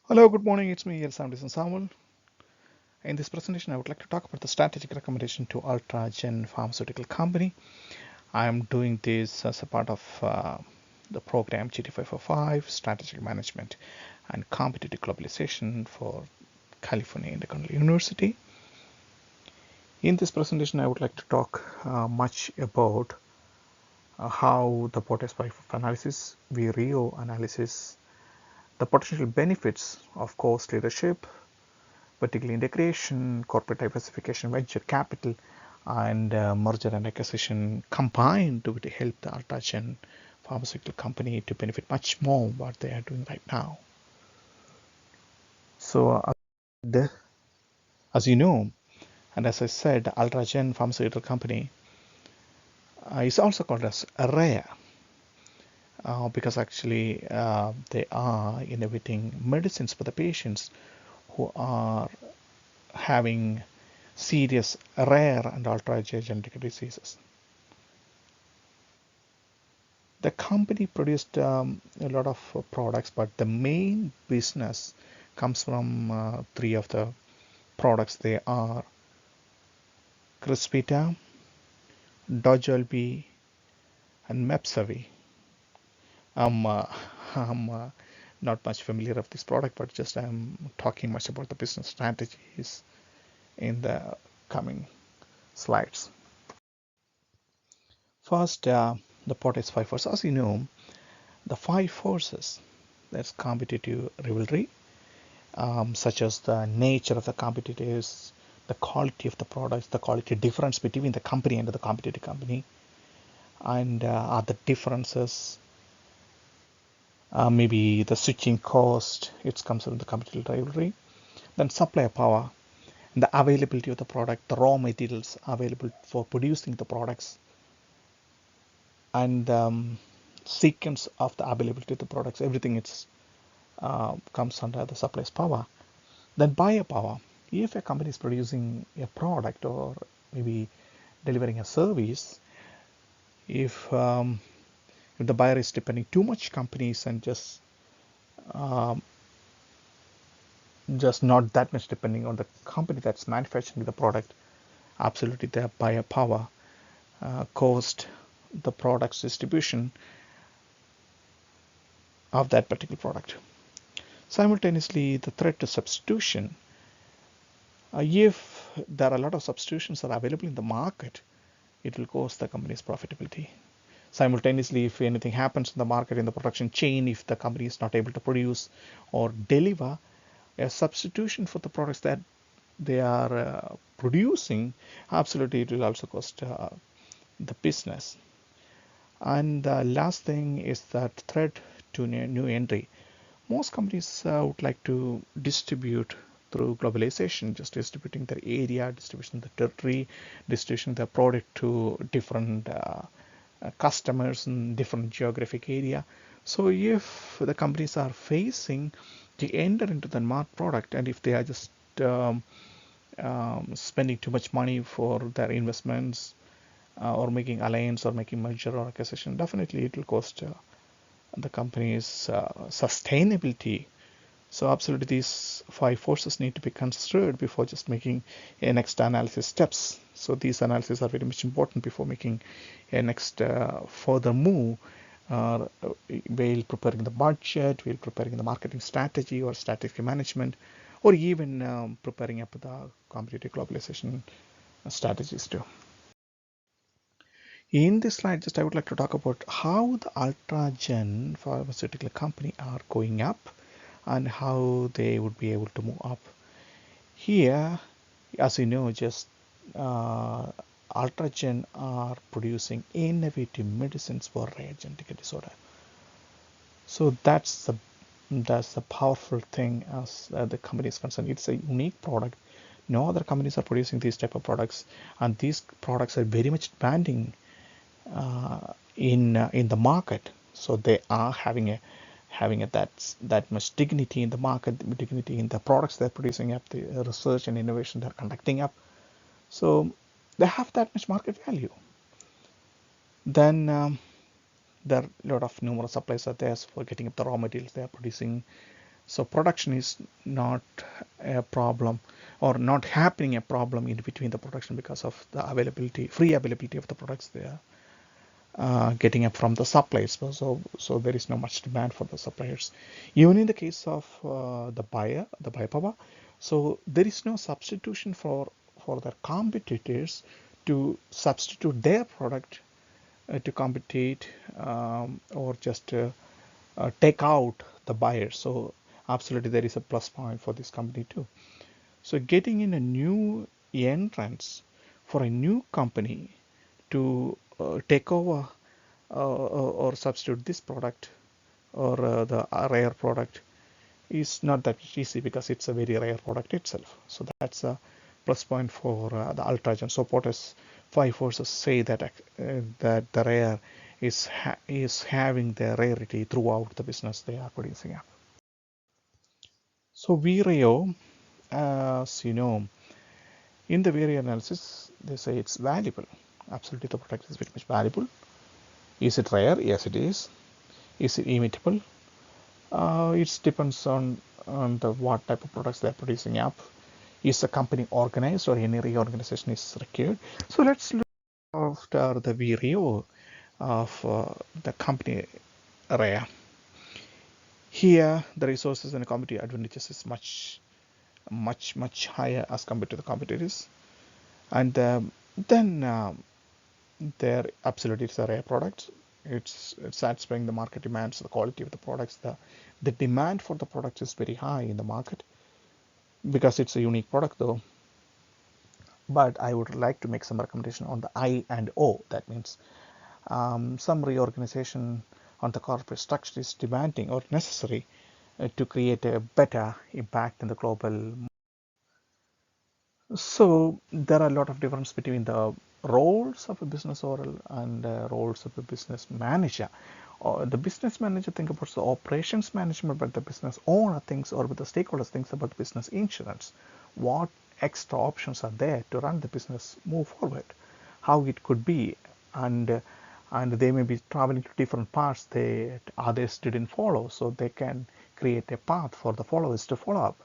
Hello, good morning. It's me, Samuel. In this presentation, I would like to talk about the strategic recommendation to Ultragen Pharmaceutical Company. I am doing this as a part of the program GT545, Strategic Management and Competitive Globalization for California Independent University. In this presentation, I would like to talk much about how the Potes analysis, VRIO analysis, the potential benefits of cost leadership, vertical integration, corporate diversification, venture capital, and merger and acquisition combined to help the Ultragen pharmaceutical company to benefit much more what they are doing right now. So, as you know, and as I said, Ultragen pharmaceutical company is also called as rare because actually they are innovating medicines for the patients who are having serious rare and ultra genetic diseases. The company produced a lot of products, but the main business comes from three of the products. They are Crispita, Dojolvi, and Mepsavi. I'm, uh, I'm not much familiar with this product, but just I'm talking much about the business strategies in the coming slides. First, the Potash five forces. As you know, the five forces, that's competitive rivalry, such as the nature of the competitors, the quality of the products, the quality difference between the company and the competitive company, and other differences, maybe the switching cost, it comes from the competitive rivalry. Then supply power, and the availability of the product, the raw materials available for producing the products, and sequence of the availability of the products, everything it's comes under the supply's power. Then buyer power. If a company is producing a product or maybe delivering a service, if, if the buyer is depending too much companies and um, just not that much depending on the company that's manufacturing the product, absolutely their buyer power cost the product's distribution of that particular product. Simultaneously, the threat to substitution. If there are a lot of substitutions that are available in the market, it will cost the company's profitability. Simultaneously, if anything happens in the market, in the production chain, if the company is not able to produce or deliver a substitution for the products that they are producing, absolutely it will also cost the business. And the last thing is that threat to new entry. Most companies would like to distribute through globalization, just distributing their area, distribution the territory, distribution their product to different customers in different geographic area. So if the companies are facing to enter into the market product, and if they are just spending too much money for their investments or making alliance or making merger or acquisition, definitely it will cost the company's sustainability. So absolutely these five forces need to be considered before just making a next analysis steps. So these analyses are very much important before making a next further move, while preparing the budget, while preparing the marketing strategy or strategic management, or even preparing up the competitive globalization strategies too. In this slide, just I would like to talk about how the Ultragen pharmaceutical company are going up and how they would be able to move up. Here, as you know, just Ultragen are producing innovative medicines for rare genetic disorder. So that's the powerful thing as the company is concerned. It's a unique product. No other companies are producing these type of products, and these products are very much demanding in the market. So they are having that much dignity in the market, dignity in the products they're producing up, the research and innovation they're conducting up. So they have that much market value. Then there are a lot of numerous suppliers are there for getting up the raw materials they are producing. So production is not a problem, or not happening a problem in between the production, because of the availability, free availability of the products they are getting up from the suppliers. So there is no much demand for the suppliers. Even in the case of the buyer power, so there is no substitution for the competitors to substitute their product to compete, or just take out the buyers. So absolutely there is a plus point for this company too. So getting in a new entrance for a new company to take over or substitute this product, or the rare product, is not that easy, because it's a very rare product itself. So that's a plus point for the Ultragen. So Potters 5 forces say that that the rare is having the rarity throughout the business they are producing. So Vireo, as you know, in the Vireo analysis, they say it's valuable. Absolutely, the product is very much valuable. Is it rare? Yes, it is. Is it imitable? It depends on the what type of products they're producing up. Is the company organized, or any reorganization is required? So let's look after the Vireo of the company area. Here, the resources and competitive advantages is much higher as compared to the competitors, and then they're absolutely, it's a rare product. It's satisfying the market demands, the quality of the products. The demand for the products is very high in the market, because it's a unique product though. But I would like to make some recommendation on the I and O. That means some reorganization on the corporate structure is demanding or necessary to create a better impact in the global. So there are a lot of difference between the roles of a business owner and roles of a business manager. The business manager thinks about the operations management, but the business owner thinks, or the stakeholders thinks about business insurance. What extra options are there to run the business move forward? How it could be, and they may be traveling to different paths that others didn't follow, so they can create a path for the followers to follow up.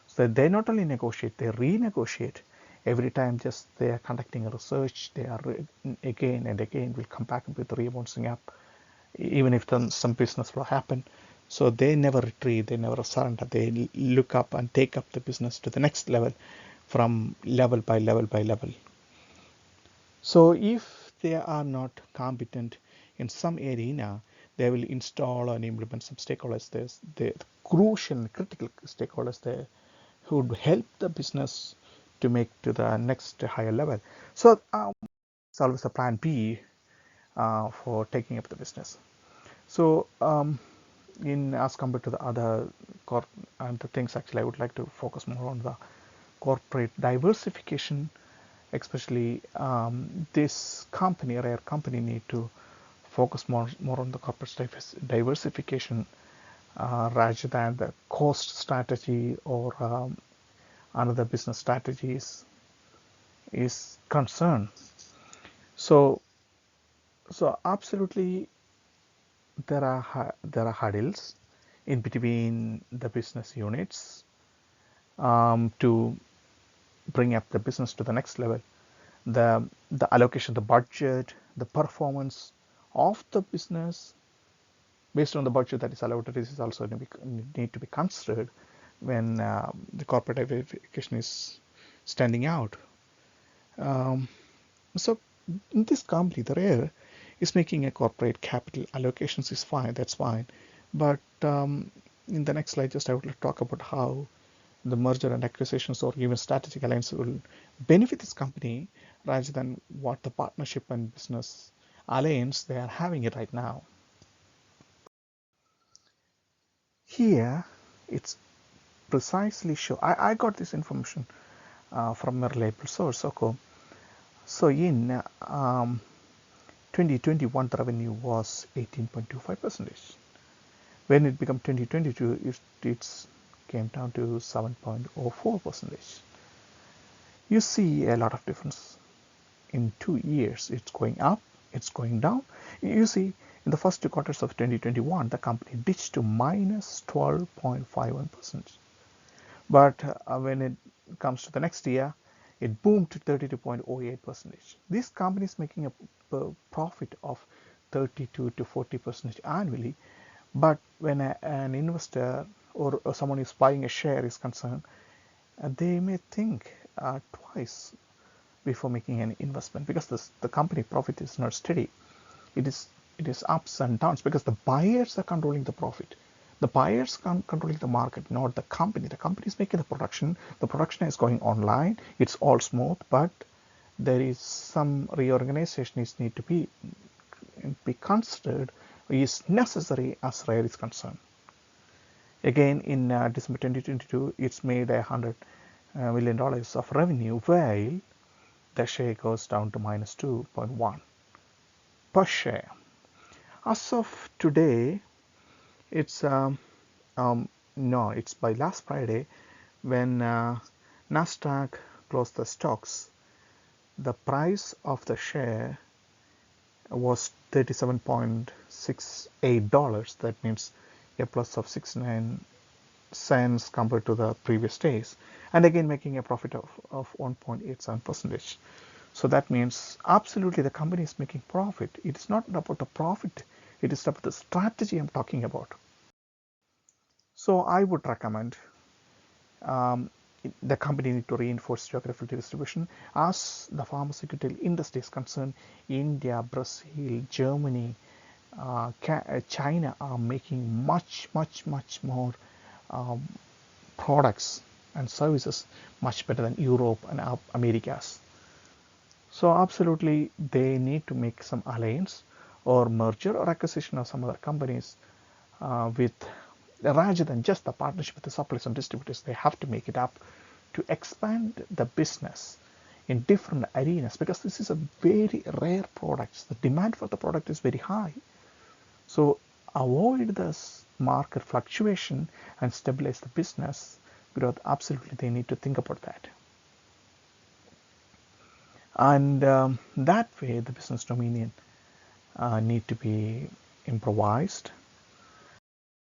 So they not only negotiate, they renegotiate every time. Just they are conducting a research, they are again and again will come back with rebouncing up, even if some business will happen. So they never retreat, they never surrender. They look up and take up the business to the next level, from level by level by level. So if they are not competent in some arena, they will install and implement some stakeholders. There's the crucial and critical stakeholders there who would help the business to make to the next higher level. So it's always a plan B for taking up the business. So in as compared to the other and the things, actually I would like to focus more on the corporate diversification, especially this company, rare company, need to focus more on the corporate diversification rather than the cost strategy, or another business strategies is concerned. So absolutely there are hurdles in between the business units to bring up the business to the next level. The allocation, the budget, the performance of the business based on the budget that is allocated is also need to be considered when the corporate diversification is standing out. So in this company, the rare is making a corporate capital allocations is fine, that's fine. But in the next slide, just I would like to talk about how the merger and acquisitions or even strategic alliance will benefit this company rather than what the partnership and business alliance they are having it right now. Here, it's precisely show. I got this information from a reliable source. Okay. So in 2021, the revenue was 18.25%. When it became 2022, it came down to 7.04%. You see a lot of difference in 2 years. It's going up, it's going down. You see, In the first 2 quarters of 2021, the company ditched to minus 12.51%. But when it comes to the next year, it boomed to 32.08%. This company is making a profit of 32 to 40% annually. But when an investor or someone is buying a share is concerned, they may think twice before making an investment, because the company profit is not steady. It is ups and downs because the buyers are controlling the profit. The buyers controlling the market, not the company. The company is making the production. The production is going online. It's all smooth, but there is some reorganization is need to be considered, is necessary as RARE is concerned. Again, in December 2022, it's made $100 million of revenue, while the share goes down to minus 2.1 per share. As of today, it's it's by last Friday when Nasdaq closed the stocks. The price of the share was $37.68. That means a plus of 69 cents compared to the previous days, and again making a profit of 1.87%. So that means absolutely the company is making profit. It is not about the profit, it is about the strategy I'm talking about. So I would recommend the company need to reinforce geographical distribution. As the pharmaceutical industry is concerned, India, Brazil, Germany, China are making much more products and services much better than Europe and Americas. So absolutely they need to make some alliance or merger or acquisition of some other companies with, rather than just the partnership with the suppliers and distributors. They have to make it up to expand the business in different arenas, because this is a very rare product. The demand for the product is very high. So avoid this market fluctuation and stabilize the business growth. Absolutely they need to think about that. And that way the business dominion need to be improvised.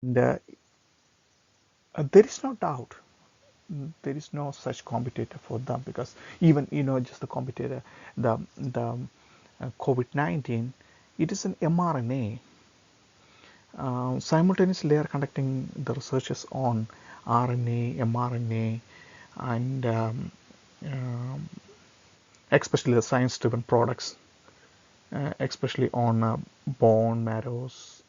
And there is no doubt there is no such competitor for them, because even just the competitor, the COVID-19, it is an mRNA. Simultaneously they are conducting the researches on RNA, mRNA, and especially the science-driven products, especially on bone marrows,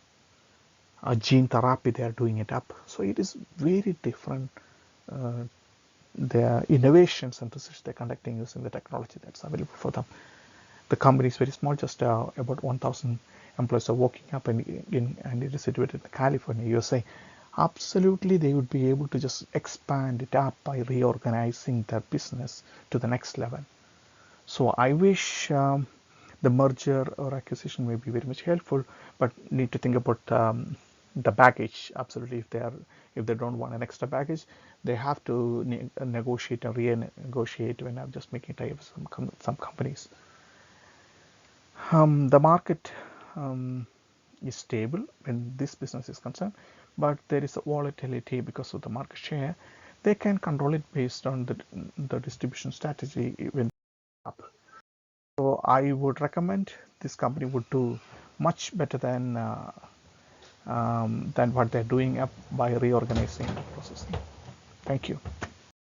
gene therapy. They are doing it up. So it is very different. The innovations and research they're conducting using the technology that's available for them. The company is very small, just about 1,000 employees are working up, and it is situated in California, USA. Absolutely, they would be able to just expand it up by reorganizing their business to the next level. So I wish the merger or acquisition may be very much helpful, but need to think about the baggage. Absolutely, if they don't want an extra baggage, they have to negotiate and renegotiate when I'm just making tie-ups with some companies. The market is stable when this business is concerned, but there is a volatility because of the market share. They can control it based on the distribution strategy when up. So I would recommend this company would do much better than what they're doing up by reorganizing the processing. Thank you.